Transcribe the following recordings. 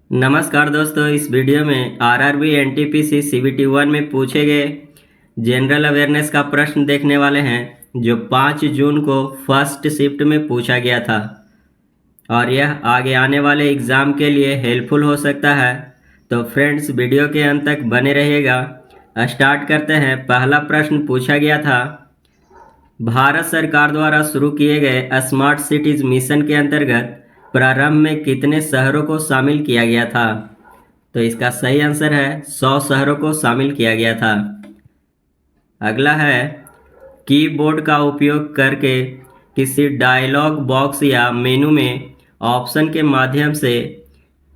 नमस्कार दोस्तों, इस वीडियो में आरआरबी एनटीपीसी सीबीटी 1 में पूछे गए जनरल अवेयरनेस का प्रश्न देखने वाले हैं जो 5 जून को फर्स्ट शिफ्ट में पूछा गया था और यह आगे आने वाले एग्ज़ाम के लिए हेल्पफुल हो सकता है। तो फ्रेंड्स, वीडियो के अंत तक बने रहिएगा। स्टार्ट करते हैं। पहला प्रश्न पूछा गया था, भारत सरकार द्वारा शुरू किए गए स्मार्ट सिटीज़ मिशन के अंतर्गत प्रारंभ में कितने शहरों को शामिल किया गया था? तो इसका सही आंसर है 100 शहरों को शामिल किया गया था। अगला है, कीबोर्ड का उपयोग करके किसी डायलॉग बॉक्स या मेनू में ऑप्शन के माध्यम से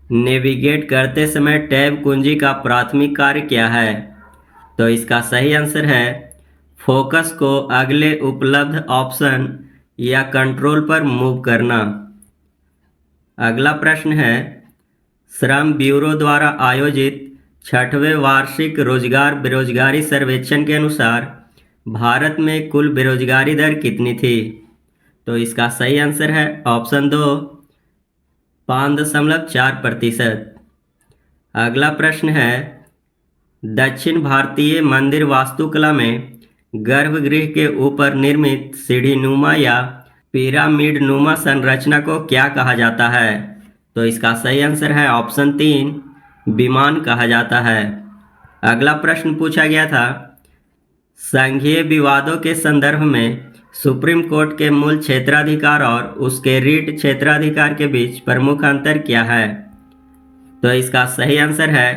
नेविगेट करते समय टैब कुंजी का प्राथमिक कार्य क्या है? तो इसका सही आंसर है फोकस को अगले उपलब्ध ऑप्शन या कंट्रोल पर मूव करना। अगला प्रश्न है, श्रम ब्यूरो द्वारा आयोजित 6वें वार्षिक रोजगार बेरोजगारी सर्वेक्षण के अनुसार भारत में कुल बेरोजगारी दर कितनी थी? तो इसका सही आंसर है ऑप्शन 2, 5.4%। अगला प्रश्न है, दक्षिण भारतीय मंदिर वास्तुकला में गर्भगृह के ऊपर निर्मित सीढ़ीनुमा या पिरामिड नुमा संरचना को क्या कहा जाता है? तो इसका सही आंसर है ऑप्शन 3, विमान कहा जाता है। अगला प्रश्न पूछा गया था, संघीय विवादों के संदर्भ में सुप्रीम कोर्ट के मूल क्षेत्राधिकार और उसके रीट क्षेत्राधिकार के बीच प्रमुख अंतर क्या है? तो इसका सही आंसर है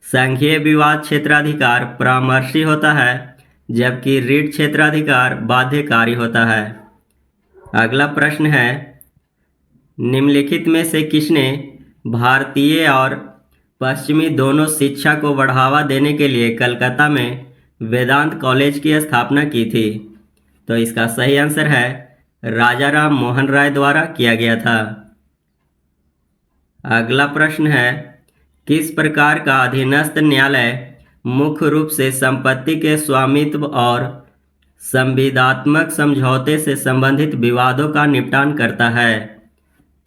संघीय विवाद क्षेत्राधिकार परामर्शी होता है जबकि रीट क्षेत्राधिकार बाध्यकारी होता है। अगला प्रश्न है, निम्नलिखित में से किसने भारतीय और पश्चिमी दोनों शिक्षा को बढ़ावा देने के लिए कलकत्ता में वेदांत कॉलेज की स्थापना की थी? तो इसका सही आंसर है राजाराम मोहन राय द्वारा किया गया था। अगला प्रश्न है, किस प्रकार का अधीनस्थ न्यायालय मुख्य रूप से संपत्ति के स्वामित्व और संविदात्मक समझौते से संबंधित विवादों का निपटान करता है?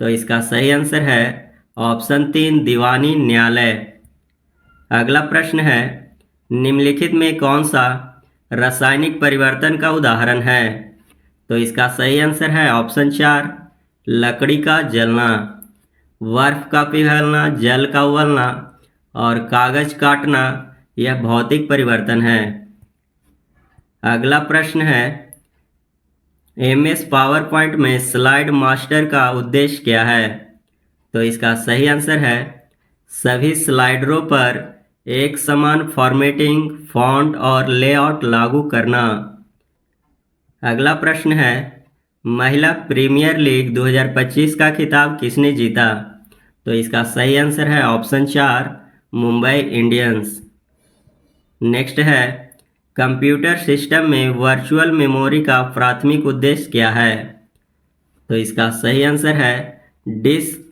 तो इसका सही आंसर है ऑप्शन 3, दीवानी न्यायालय। अगला प्रश्न है, निम्नलिखित में कौन सा रासायनिक परिवर्तन का उदाहरण है? तो इसका सही आंसर है ऑप्शन 4, लकड़ी का जलना। बर्फ का पिघलना, जल का उबलना और कागज काटना यह भौतिक परिवर्तन है। अगला प्रश्न है, एमएस पावर पॉइंट में स्लाइड मास्टर का उद्देश्य क्या है? तो इसका सही आंसर है सभी स्लाइडरों पर एक समान फॉर्मेटिंग, फॉन्ट और लेआउट लागू करना। अगला प्रश्न है, महिला प्रीमियर लीग 2025 का खिताब किसने जीता? तो इसका सही आंसर है ऑप्शन 4, मुंबई इंडियंस। नेक्स्ट है, कंप्यूटर सिस्टम में वर्चुअल मेमोरी का प्राथमिक उद्देश्य क्या है? तो इसका सही आंसर है डिस्क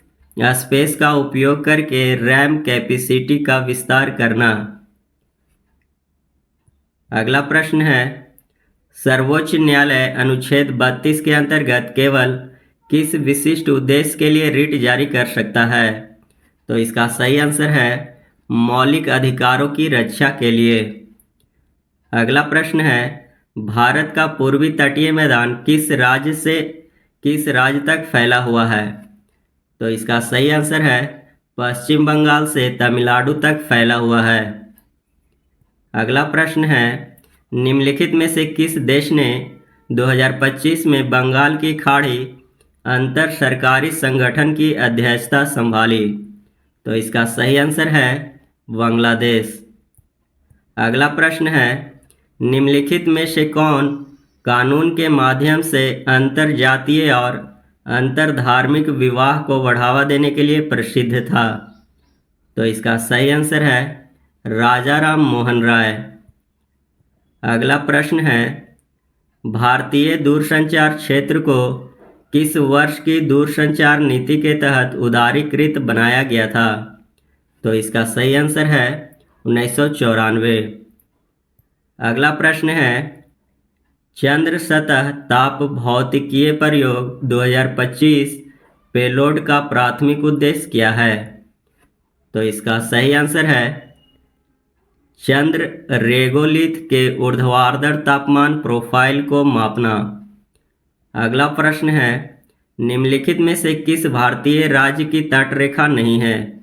स्पेस का उपयोग करके रैम कैपेसिटी का विस्तार करना। अगला प्रश्न है, सर्वोच्च न्यायालय अनुच्छेद 32 के अंतर्गत केवल किस विशिष्ट उद्देश्य के लिए रिट जारी कर सकता है? तो इसका सही आंसर है मौलिक अधिकारों की रक्षा के लिए। अगला प्रश्न है, भारत का पूर्वी तटीय मैदान किस राज्य तक फैला हुआ है? तो इसका सही आंसर है पश्चिम बंगाल से तमिलनाडु तक फैला हुआ है। अगला प्रश्न है, निम्नलिखित में से किस देश ने 2025 में बंगाल की खाड़ी अंतर सरकारी संगठन की अध्यक्षता संभाली? तो इसका सही आंसर है बांग्लादेश। अगला प्रश्न है, निम्नलिखित में से कौन कानून के माध्यम से अंतर जातीय और अंतर धार्मिक विवाह को बढ़ावा देने के लिए प्रसिद्ध था? तो इसका सही आंसर है राजाराम मोहन राय। अगला प्रश्न है, भारतीय दूरसंचार क्षेत्र को किस वर्ष की दूरसंचार नीति के तहत उदारीकृत बनाया गया था? तो इसका सही आंसर है 1994। अगला प्रश्न है, चंद्र सतह ताप भौतिकीय प्रयोग 2025 पेलोड का प्राथमिक उद्देश्य क्या है? तो इसका सही आंसर है चंद्र रेगोलिथ के ऊर्ध्वाधर तापमान प्रोफाइल को मापना। अगला प्रश्न है, निम्नलिखित में से किस भारतीय राज्य की तटरेखा नहीं है?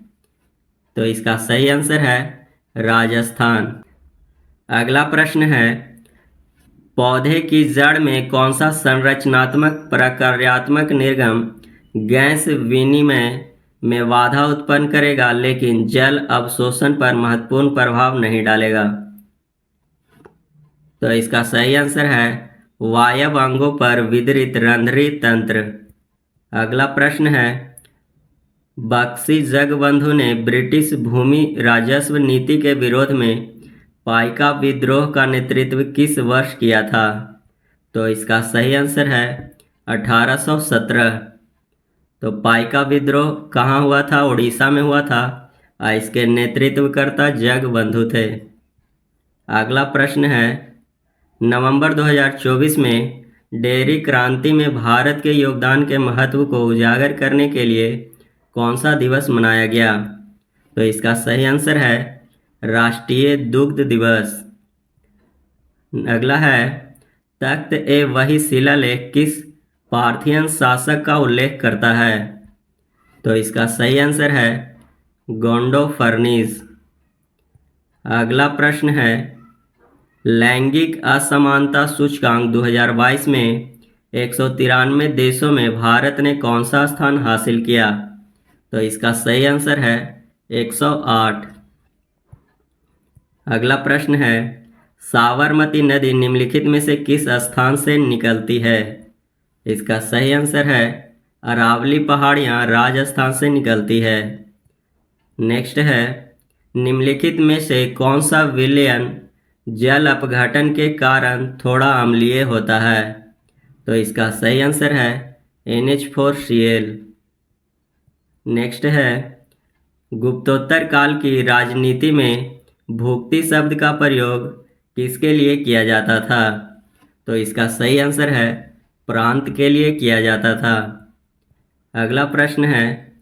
तो इसका सही आंसर है राजस्थान। अगला प्रश्न है, पौधे की जड़ में कौन सा संरचनात्मक प्रक्रियात्मक निर्गम गैस विनिमय में बाधा उत्पन्न करेगा लेकिन जल अवशोषण पर महत्वपूर्ण प्रभाव नहीं डालेगा? तो इसका सही आंसर है वायव अंगों पर वितरित रंध्रीय तंत्र। अगला प्रश्न है, बख्शी जगबंधु ने ब्रिटिश भूमि राजस्व नीति के विरोध में पाइका विद्रोह का नेतृत्व किस वर्ष किया था? तो इसका सही आंसर है 1817। तो पाइका विद्रोह कहाँ हुआ था? उड़ीसा में हुआ था और इसके नेतृत्वकर्ता जगबंधु थे। अगला प्रश्न है, नवंबर 2024 में डेयरी क्रांति में भारत के योगदान के महत्व को उजागर करने के लिए कौन सा दिवस मनाया गया? तो इसका सही आंसर है राष्ट्रीय दुग्ध दिवस। अगला है, तख्त ए वही शिलालेख किस पार्थियन शासक का उल्लेख करता है? तो इसका सही आंसर है गोंडोफर्निस। अगला प्रश्न है, लैंगिक असमानता सूचकांक 2022 में 193 देशों में भारत ने कौन सा स्थान हासिल किया? तो इसका सही आंसर है 108। अगला प्रश्न है, साबरमती नदी निम्नलिखित में से किस स्थान से निकलती है? इसका सही आंसर है अरावली पहाड़ियाँ राजस्थान से निकलती है। नेक्स्ट है, निम्नलिखित में से कौन सा विलयन जल अपघटन के कारण थोड़ा अम्लीय होता है? तो इसका सही आंसर है NH4Cl। नेक्स्ट है, गुप्तोत्तर काल की राजनीति में भुक्ति शब्द का प्रयोग किसके लिए किया जाता था? तो इसका सही आंसर है प्रांत के लिए किया जाता था। अगला प्रश्न है,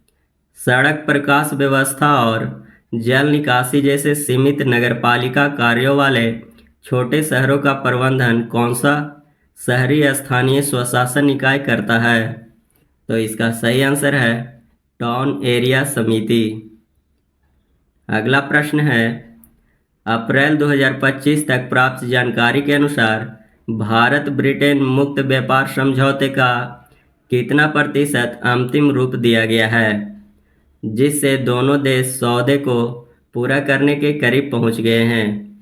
सड़क प्रकाश व्यवस्था और जल निकासी जैसे सीमित नगरपालिका कार्यों वाले छोटे शहरों का प्रबंधन कौन सा शहरी स्थानीय स्वशासन निकाय करता है? तो इसका सही आंसर है टाउन एरिया समिति। अगला प्रश्न है, अप्रैल 2025 तक प्राप्त जानकारी के अनुसार भारत ब्रिटेन मुक्त व्यापार समझौते का कितना प्रतिशत अंतिम रूप दिया गया है, जिससे दोनों देश सौदे को पूरा करने के करीब पहुंच गए हैं?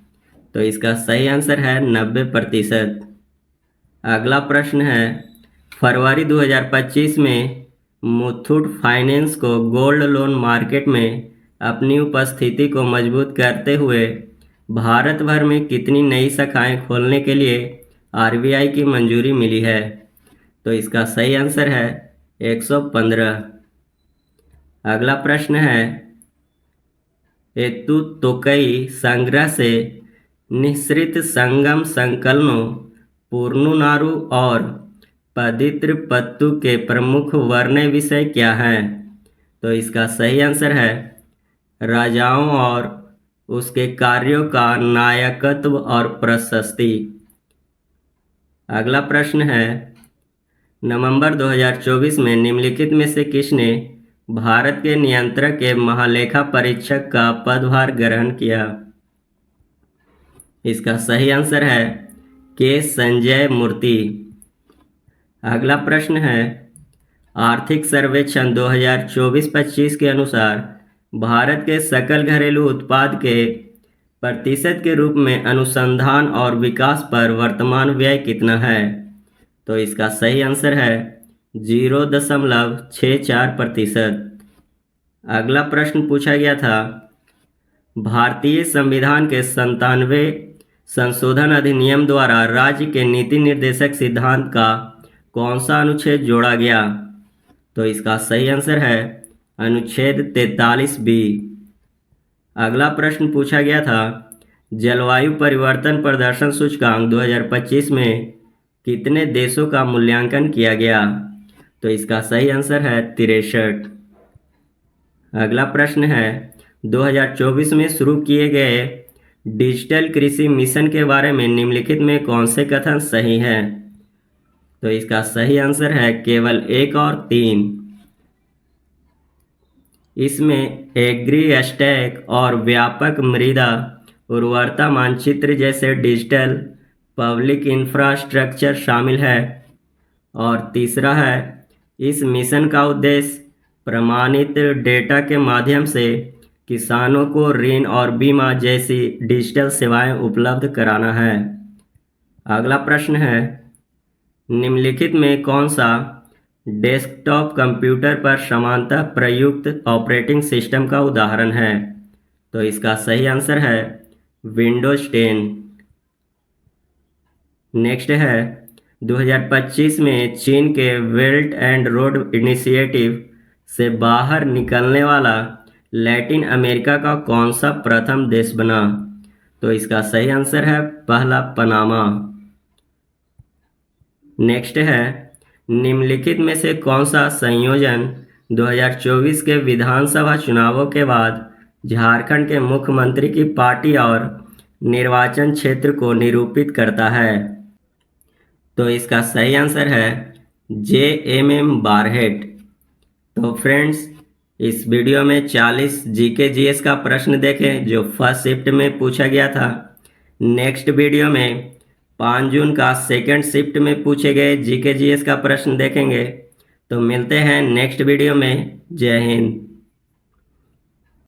तो इसका सही आंसर है 90%। अगला प्रश्न है, फरवरी 2025 में मुथूट फाइनेंस को गोल्ड लोन मार्केट में अपनी उपस्थिति को मजबूत करते हुए भारत भर में कितनी नई शाखाएं खोलने के लिए RBI की मंजूरी मिली है? तो इसका सही आंसर है 115। अगला प्रश्न है, एतु तोकई संग्रह से निःसृत संगम संकलनों पुरनुनारु और पदित्र पत्तु के प्रमुख वर्ण्य विषय क्या हैं? तो इसका सही आंसर है राजाओं और उसके कार्यों का नायकत्व और प्रशस्ति। अगला प्रश्न है, नवंबर 2024 में निम्नलिखित में से किसने भारत के नियंत्रक के महालेखा परीक्षक का पदभार ग्रहण किया? इसका सही आंसर है के संजय मूर्ति। अगला प्रश्न है, आर्थिक सर्वेक्षण 2024-25 के अनुसार भारत के सकल घरेलू उत्पाद के प्रतिशत के रूप में अनुसंधान और विकास पर वर्तमान व्यय कितना है? तो इसका सही आंसर है 0.64%। अगला प्रश्न पूछा गया था, भारतीय संविधान के 97वें संशोधन अधिनियम द्वारा राज्य के नीति निर्देशक सिद्धांत का कौन सा अनुच्छेद जोड़ा गया? तो इसका सही आंसर है अनुच्छेद 43B। अगला प्रश्न पूछा गया था, जलवायु परिवर्तन प्रदर्शन सूचकांक 2025 में कितने देशों का मूल्यांकन किया गया? तो इसका सही आंसर है 63। अगला प्रश्न है, 2024 में शुरू किए गए डिजिटल कृषि मिशन के बारे में निम्नलिखित में कौन से कथन सही हैं? तो इसका सही आंसर है केवल 1 और 3। इसमें एग्री स्टैक और व्यापक मृदा उर्वरता मानचित्र जैसे डिजिटल पब्लिक इंफ्रास्ट्रक्चर शामिल है। और तीसरा है, इस मिशन का उद्देश्य प्रमाणित डेटा के माध्यम से किसानों को ऋण और बीमा जैसी डिजिटल सेवाएं उपलब्ध कराना है। अगला प्रश्न है, निम्नलिखित में कौन सा डेस्कटॉप कंप्यूटर पर समानतः प्रयुक्त ऑपरेटिंग सिस्टम का उदाहरण है? तो इसका सही आंसर है विंडोज 10। नेक्स्ट है, 2025 में चीन के बेल्ट एंड रोड इनिशिएटिव से बाहर निकलने वाला लैटिन अमेरिका का कौन सा प्रथम देश बना? तो इसका सही आंसर है पहला पनामा। नेक्स्ट है, निम्नलिखित में से कौन सा संयोजन 2024 के विधानसभा चुनावों के बाद झारखंड के मुख्यमंत्री की पार्टी और निर्वाचन क्षेत्र को निरूपित करता है? तो इसका सही आंसर है JMM बारहेट। तो फ्रेंड्स, इस वीडियो में 40 जीके जीएस का प्रश्न देखें जो फर्स्ट शिफ्ट में पूछा गया था। नेक्स्ट वीडियो में 5 जून का सेकंड शिफ्ट में पूछे गए जीके जीएस का प्रश्न देखेंगे। तो मिलते हैं नेक्स्ट वीडियो में। जय हिंद।